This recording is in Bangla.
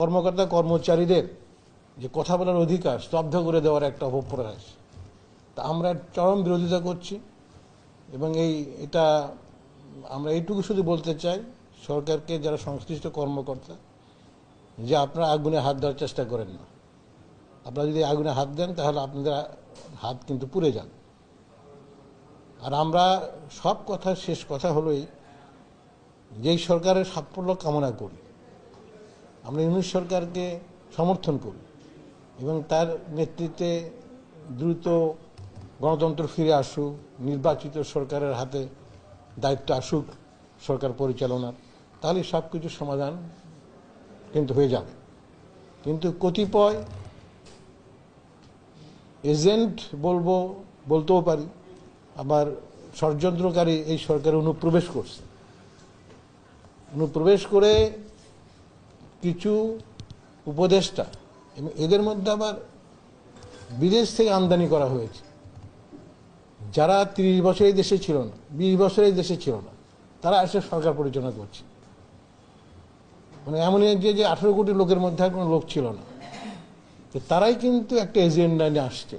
কর্মকর্তা কর্মচারীদের যে কথা বলার অধিকার স্তব্ধ করে দেওয়ার একটা অপপ্রয়াস, তা আমরা চরম বিরোধিতা করছি। এবং এটা আমরা এইটুকু শুধু বলতে চাই সরকারকে, যারা সংশ্লিষ্ট কর্মকর্তা, যে আপনারা আগুনে হাত দেওয়ার চেষ্টা করেন না। আপনারা যদি আগুনে হাত দেন তাহলে আপনাদের হাত কিন্তু পুড়ে যান। আর আমরা সব কথার শেষ কথা হলোই যেই সরকারের সাফল্য কামনা করি, আমরা ইউনূস সরকারকে সমর্থন করি এবং তার নেতৃত্বে দ্রুত গণতন্ত্র ফিরে আসুক, নির্বাচিত সরকারের হাতে দায়িত্ব আসুক সরকার পরিচালনার, তাহলে সব কিছু সমাধান কিন্তু হয়ে যাবে। কিন্তু কতিপয় এজেন্ট বলতেও পারি, আবার ষড়যন্ত্রকারী এই সরকারে অনুপ্রবেশ করে কিছু উপদেষ্টা, এবং এদের মধ্যে আবার বিদেশ থেকে আমদানি করা হয়েছে, যারা 30 বছর এই দেশে ছিল না, 20 বছর এই দেশে ছিল না, তারা এসে সরকার পরিচালনা করছে। মানে এমনই যে 18 কোটি লোকের মধ্যে আর কোনো লোক ছিল না, তারাই কিন্তু একটা এজেন্ডা নিয়ে আসছে।